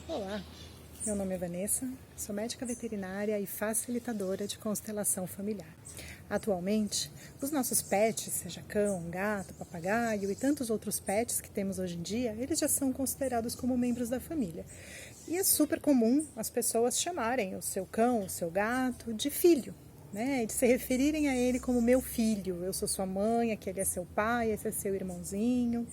Olá, meu nome é Vanessa, sou médica veterinária e facilitadora de constelação familiar. Atualmente, os nossos pets, seja cão, gato, papagaio e tantos outros pets que temos hoje em dia, eles já são considerados como membros da família. E é super comum as pessoas chamarem o seu cão, o seu gato de filho, né? E de se referirem a ele como meu filho. Eu sou sua mãe, aquele é seu pai, esse é seu irmãozinho.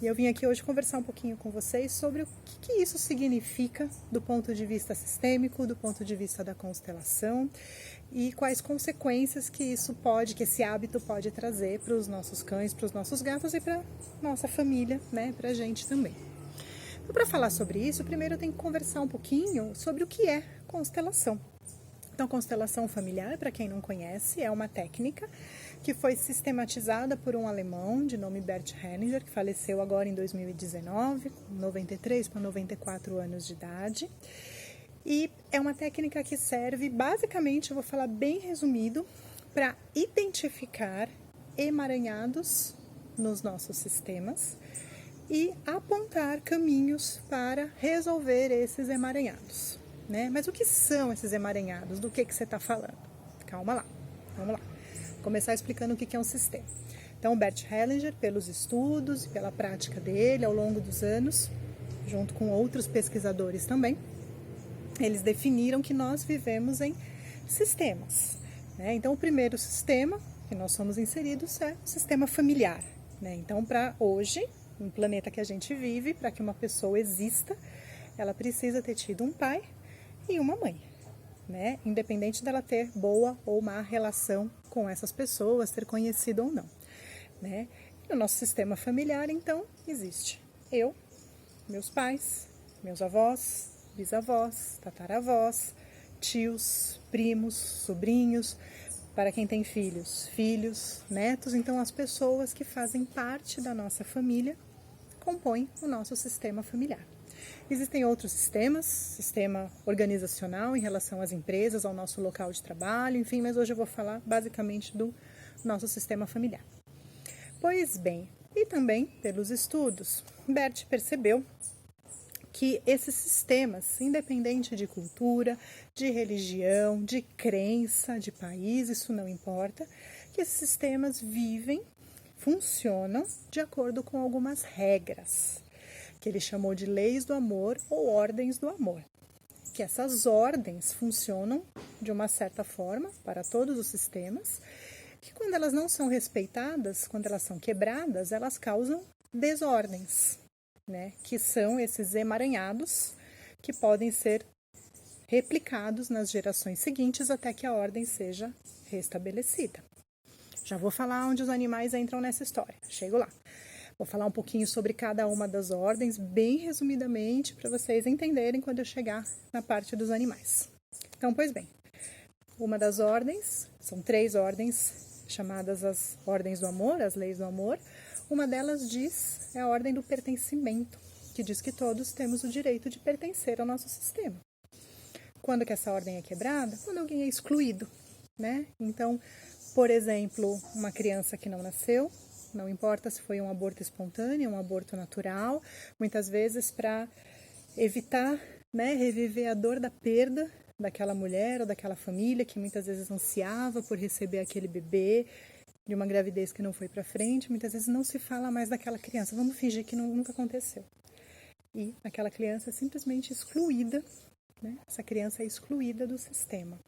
E eu vim aqui hoje conversar um pouquinho com vocês sobre o que isso significa do ponto de vista sistêmico, do ponto de vista da constelação e quais consequências que esse hábito pode trazer para os nossos cães, para os nossos gatos e para nossa família, né, para a gente também. Então, para falar sobre isso, primeiro eu tenho que conversar um pouquinho sobre o que é constelação. Então, constelação familiar, para quem não conhece, é uma técnica que foi sistematizada por um alemão de nome Bert Hellinger, que faleceu agora em 2019, com 93 para 94 anos de idade. E é uma técnica que serve, basicamente, eu vou falar bem resumido, para identificar emaranhados nos nossos sistemas e apontar caminhos para resolver esses emaranhados. Né? Mas o que são esses emaranhados? Do que você está falando? Calma lá, vamos lá. Vou começar explicando o que é um sistema. Então, Bert Hellinger, pelos estudos e pela prática dele ao longo dos anos, junto com outros pesquisadores também, eles definiram que nós vivemos em sistemas. Né? Então, o primeiro sistema que nós somos inseridos é o sistema familiar. Né? Então, para hoje, no planeta que a gente vive, para que uma pessoa exista, ela precisa ter tido um pai e uma mãe, né? Independente dela ter boa ou má relação com essas pessoas, ter conhecido ou não, né? No nosso sistema familiar, então, existe eu, meus pais, meus avós, bisavós, tataravós, tios, primos, sobrinhos, para quem tem filhos, filhos, netos. Então, as pessoas que fazem parte da nossa família compõem o nosso sistema familiar. Existem outros sistemas, sistema organizacional em relação às empresas, ao nosso local de trabalho, enfim, mas hoje eu vou falar basicamente do nosso sistema familiar. Pois bem, e também pelos estudos, Bert percebeu que esses sistemas, independente de cultura, de religião, de crença, de país, isso não importa, que esses sistemas funcionam de acordo com algumas regras, que ele chamou de leis do amor ou ordens do amor. Que essas ordens funcionam de uma certa forma para todos os sistemas, que quando elas não são respeitadas, quando elas são quebradas, elas causam desordens, né? Que são esses emaranhados que podem ser replicados nas gerações seguintes até que a ordem seja restabelecida. Já vou falar onde os animais entram nessa história, chego lá. Vou falar um pouquinho sobre cada uma das ordens, bem resumidamente, para vocês entenderem quando eu chegar na parte dos animais. Então, pois bem, uma das ordens, são 3 ordens, chamadas as ordens do amor, as leis do amor. Uma delas é a ordem do pertencimento, que diz que todos temos o direito de pertencer ao nosso sistema. Quando que essa ordem é quebrada? Quando alguém é excluído, né? Então, por exemplo, uma criança que não nasceu, não importa se foi um aborto espontâneo, um aborto natural, muitas vezes para evitar, né, reviver a dor da perda daquela mulher ou daquela família que muitas vezes ansiava por receber aquele bebê de uma gravidez que não foi para frente, muitas vezes não se fala mais daquela criança, vamos fingir que nunca aconteceu. E aquela criança é simplesmente excluída, né? Essa criança é excluída do sistema.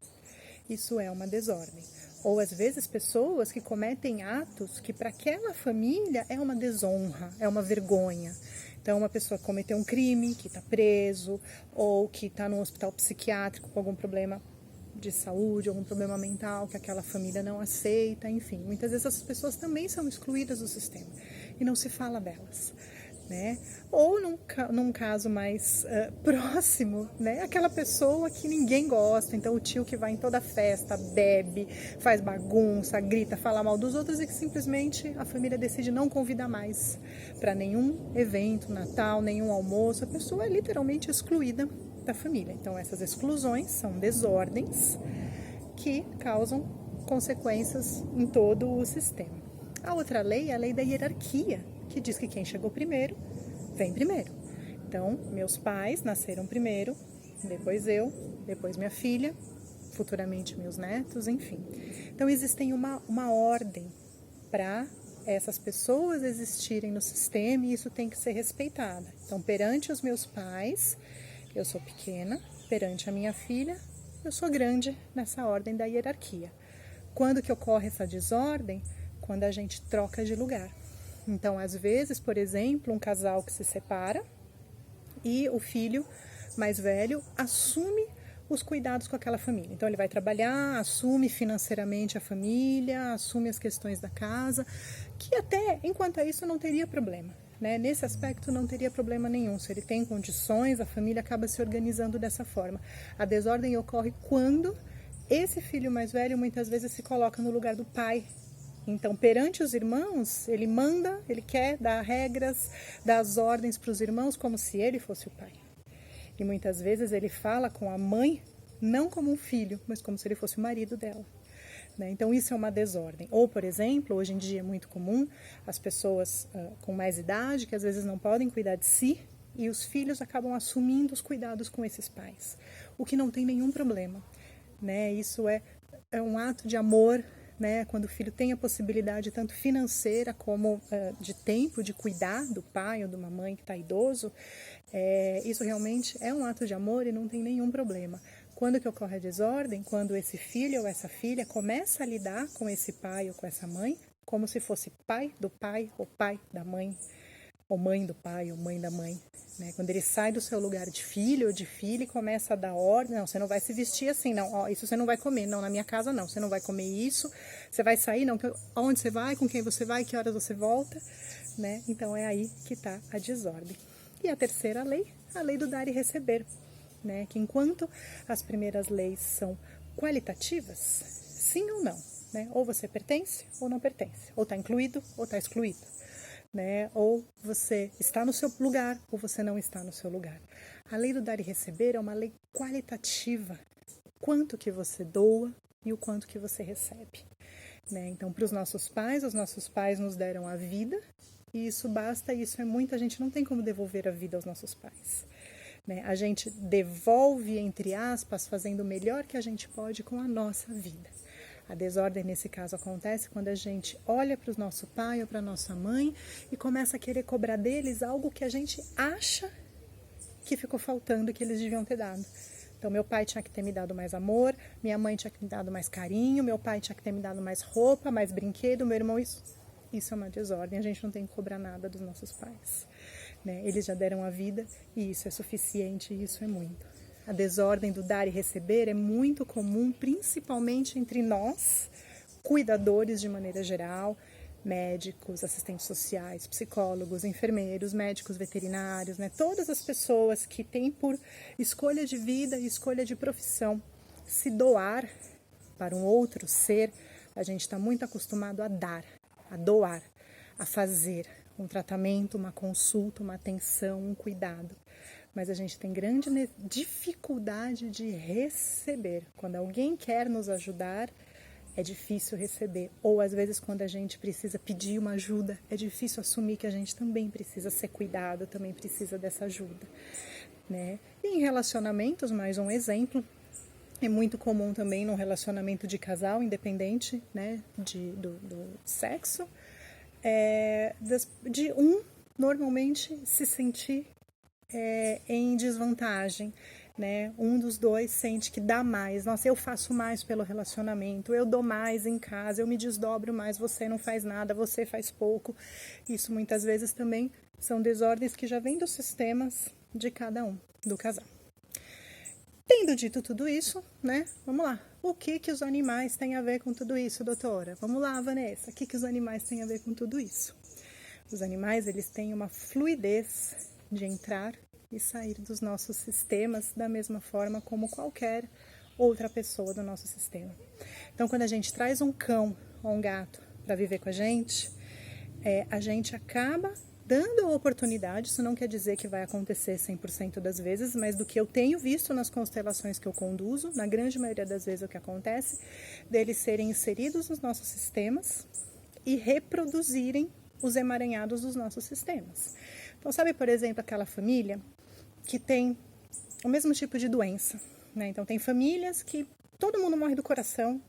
Isso é uma desordem. Ou às vezes pessoas que cometem atos que para aquela família é uma desonra, é uma vergonha. Então uma pessoa cometeu um crime, que está preso, ou que está num hospital psiquiátrico com algum problema de saúde, algum problema mental que aquela família não aceita, enfim. Muitas vezes essas pessoas também são excluídas do sistema e não se fala delas. Né? Ou num caso mais próximo, né? Aquela pessoa que ninguém gosta, então o tio que vai em toda festa, bebe, faz bagunça, grita, fala mal dos outros e que simplesmente a família decide não convidar mais para nenhum evento, Natal, nenhum almoço, a pessoa é literalmente excluída da família. Então essas exclusões são desordens que causam consequências em todo o sistema. A outra lei é a lei da hierarquia, que diz que quem chegou primeiro, vem primeiro. Então, meus pais nasceram primeiro, depois eu, depois minha filha, futuramente meus netos, enfim. Então, existem uma ordem para essas pessoas existirem no sistema e isso tem que ser respeitado. Então, perante os meus pais, eu sou pequena, perante a minha filha, eu sou grande nessa ordem da hierarquia. Quando que ocorre essa desordem? Quando a gente troca de lugar. Então, às vezes, por exemplo, um casal que se separa e o filho mais velho assume os cuidados com aquela família. Então, ele vai trabalhar, assume financeiramente a família, assume as questões da casa, que até, enquanto a isso, não teria problema. Né? Nesse aspecto, não teria problema nenhum. Se ele tem condições, a família acaba se organizando dessa forma. A desordem ocorre quando esse filho mais velho, muitas vezes, se coloca no lugar do pai. Então, perante os irmãos, ele manda, ele quer dar regras, dar as ordens para os irmãos como se ele fosse o pai. E muitas vezes ele fala com a mãe, não como um filho, mas como se ele fosse o marido dela. Né? Então, isso é uma desordem. Ou, por exemplo, hoje em dia é muito comum as pessoas com mais idade, que às vezes não podem cuidar de si, e os filhos acabam assumindo os cuidados com esses pais, o que não tem nenhum problema. Né? Isso é um ato de amor, né? Quando o filho tem a possibilidade tanto financeira como de tempo, de cuidar do pai ou de uma mãe que está idoso, isso realmente é um ato de amor e não tem nenhum problema. Quando que ocorre a desordem? Quando esse filho ou essa filha começa a lidar com esse pai ou com essa mãe como se fosse pai do pai ou pai da mãe, ou mãe do pai ou mãe da mãe. Né? Quando ele sai do seu lugar de filho ou de filha e começa a dar ordem, não, você não vai se vestir assim, não, ó, isso você não vai comer, não, na minha casa não, você não vai comer isso, você vai sair, não, aonde você vai, com quem você vai, que horas você volta, né? Então é aí que está a desordem. E a terceira lei, a lei do dar e receber, né? Que enquanto as primeiras leis são qualitativas, sim ou não, né? Ou você pertence ou não pertence, ou está incluído ou está excluído. Né? Ou você está no seu lugar ou você não está no seu lugar. A lei do dar e receber é uma lei qualitativa. Quanto que você doa e o quanto que você recebe. Né? Então, para os nossos pais nos deram a vida e isso basta, isso é muito, a gente não tem como devolver a vida aos nossos pais. Né? A gente devolve, entre aspas, fazendo o melhor que a gente pode com a nossa vida. A desordem, nesse caso, acontece quando a gente olha para o nosso pai ou para a nossa mãe e começa a querer cobrar deles algo que a gente acha que ficou faltando, que eles deviam ter dado. Então, meu pai tinha que ter me dado mais amor, minha mãe tinha que me dado mais carinho, meu pai tinha que ter me dado mais roupa, mais brinquedo, meu irmão... Isso é uma desordem, a gente não tem que cobrar nada dos nossos pais. Né? Eles já deram a vida e isso é suficiente, e isso é muito. A desordem do dar e receber é muito comum, principalmente entre nós, cuidadores de maneira geral, médicos, assistentes sociais, psicólogos, enfermeiros, médicos veterinários, né? Todas as pessoas que têm por escolha de vida e escolha de profissão se doar para um outro ser, a gente está muito acostumado a dar, a doar, a fazer um tratamento, uma consulta, uma atenção, um cuidado. Mas a gente tem grande dificuldade de receber. Quando alguém quer nos ajudar, é difícil receber. Ou às vezes quando a gente precisa pedir uma ajuda, é difícil assumir que a gente também precisa ser cuidado, também precisa dessa ajuda. Né? E em relacionamentos, mais um exemplo, é muito comum também num relacionamento de casal, independente, né, do sexo, de um normalmente se sentir em desvantagem, né? Um dos dois sente que dá mais. Nossa, eu faço mais pelo relacionamento, eu dou mais em casa, eu me desdobro mais, você não faz nada, você faz pouco. Isso muitas vezes também são desordens que já vêm dos sistemas de cada um, do casal. Tendo dito tudo isso, né? Vamos lá. O que os animais têm a ver com tudo isso, doutora? Vamos lá, Vanessa. O que os animais têm a ver com tudo isso? Os animais, eles têm uma fluidez de entrar e sair dos nossos sistemas da mesma forma como qualquer outra pessoa do nosso sistema. Então, quando a gente traz um cão ou um gato para viver com a gente acaba dando a oportunidade, isso não quer dizer que vai acontecer 100% das vezes, mas do que eu tenho visto nas constelações que eu conduzo, na grande maioria das vezes o que acontece, deles serem inseridos nos nossos sistemas e reproduzirem os emaranhados dos nossos sistemas. Então, sabe, por exemplo, aquela família que tem o mesmo tipo de doença, né? Então, tem famílias que todo mundo morre do coração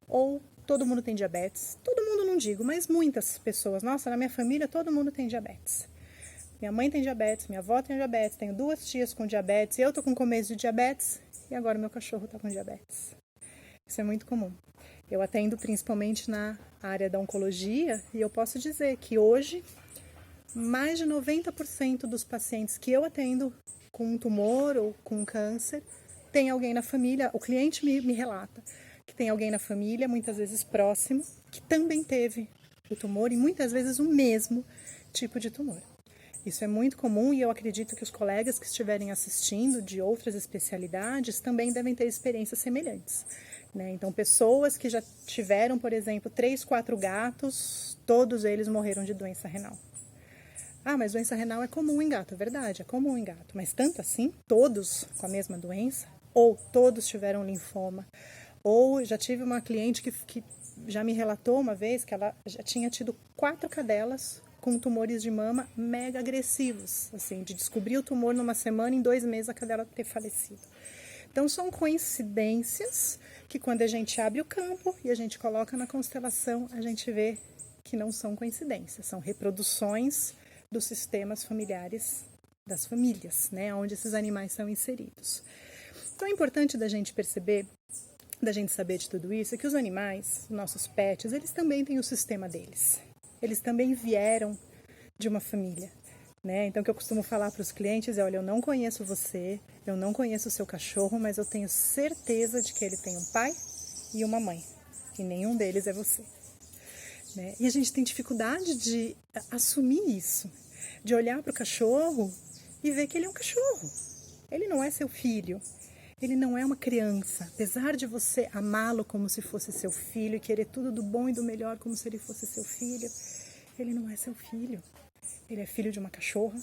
ou todo mundo tem diabetes. Todo mundo não digo, mas muitas pessoas. Nossa, na minha família todo mundo tem diabetes. Minha mãe tem diabetes, minha avó tem diabetes, tenho 2 tias com diabetes, eu tô com começo de diabetes e agora meu cachorro tá com diabetes. Isso é muito comum. Eu atendo principalmente na área da oncologia e eu posso dizer que hoje mais de 90% dos pacientes que eu atendo com um tumor ou com um câncer tem alguém na família, o cliente me relata que tem alguém na família, muitas vezes próximo, que também teve o tumor e muitas vezes o mesmo tipo de tumor. Isso é muito comum e eu acredito que os colegas que estiverem assistindo de outras especialidades também devem ter experiências semelhantes, né? Então, pessoas que já tiveram, por exemplo, 3, 4 gatos, todos eles morreram de doença renal. Ah, mas doença renal é comum em gato, é verdade, é comum em gato, mas tanto assim, todos com a mesma doença? Ou todos tiveram linfoma? Ou já tive uma cliente que já me relatou uma vez que ela já tinha tido 4 cadelas com tumores de mama mega agressivos, assim, de descobrir o tumor numa semana, em 2 meses a cadela ter falecido. Então, são coincidências que quando a gente abre o campo e a gente coloca na constelação, a gente vê que não são coincidências, são reproduções dos sistemas familiares das famílias, né, onde esses animais são inseridos. Então, é importante da gente perceber, da gente saber de tudo isso, é que os animais, nossos pets, eles também têm o sistema deles. Eles também vieram de uma família, né? Então, o que eu costumo falar para os clientes é, olha, eu não conheço você, eu não conheço o seu cachorro, mas eu tenho certeza de que ele tem um pai e uma mãe, e nenhum deles é você, né? E a gente tem dificuldade de assumir isso, de olhar para o cachorro e ver que ele é um cachorro. Ele não é seu filho, ele não é uma criança. Apesar de você amá-lo como se fosse seu filho e querer tudo do bom e do melhor como se ele fosse seu filho, ele não é seu filho. Ele é filho de uma cachorra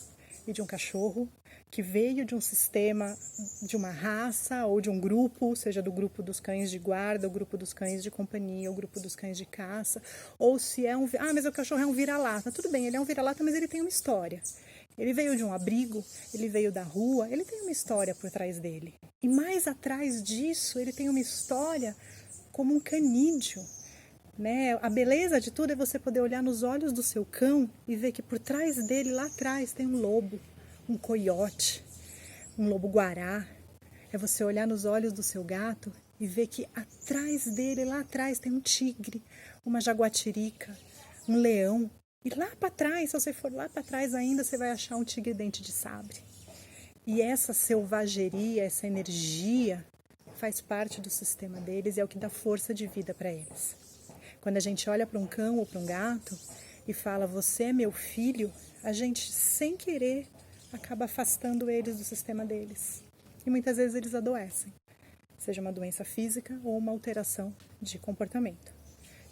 e de um cachorro que veio de um sistema, de uma raça ou de um grupo, seja do grupo dos cães de guarda, o grupo dos cães de companhia, o grupo dos cães de caça, ou se é um... Ah, mas o cachorro é um vira-lata. Tudo bem, ele é um vira-lata, mas ele tem uma história. Ele veio de um abrigo, ele veio da rua, ele tem uma história por trás dele. E mais atrás disso, ele tem uma história como um canídeo, né? A beleza de tudo é você poder olhar nos olhos do seu cão e ver que por trás dele, lá atrás, tem um lobo, um coiote, um lobo-guará. É você olhar nos olhos do seu gato e ver que atrás dele, lá atrás, tem um tigre, uma jaguatirica, um leão. E lá para trás, se você for lá para trás ainda, você vai achar um tigre-dente de sabre. E essa selvageria, essa energia, faz parte do sistema deles e é o que dá força de vida para eles. Quando a gente olha para um cão ou para um gato e fala, você é meu filho, a gente, sem querer, acaba afastando eles do sistema deles. E muitas vezes eles adoecem, seja uma doença física ou uma alteração de comportamento.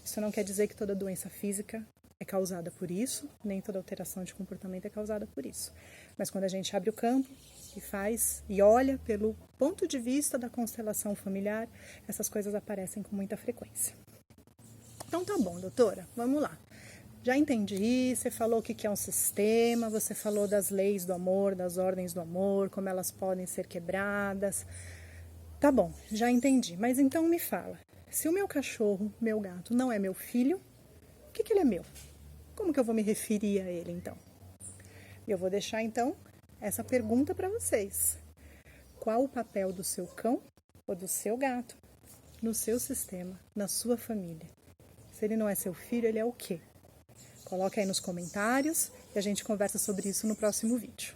Isso não quer dizer que toda doença física é causada por isso, nem toda alteração de comportamento é causada por isso. Mas quando a gente abre o campo e faz e olha pelo ponto de vista da constelação familiar, essas coisas aparecem com muita frequência. Então tá bom, doutora, vamos lá. Já entendi, você falou o que é um sistema, você falou das leis do amor, das ordens do amor, como elas podem ser quebradas. Tá bom, já entendi, mas então me fala, se o meu cachorro, meu gato, não é meu filho, o que ele é meu? Como que eu vou me referir a ele, então? E eu vou deixar, então, essa pergunta para vocês. Qual o papel do seu cão ou do seu gato no seu sistema, na sua família? Se ele não é seu filho, ele é o quê? Coloque aí nos comentários e a gente conversa sobre isso no próximo vídeo.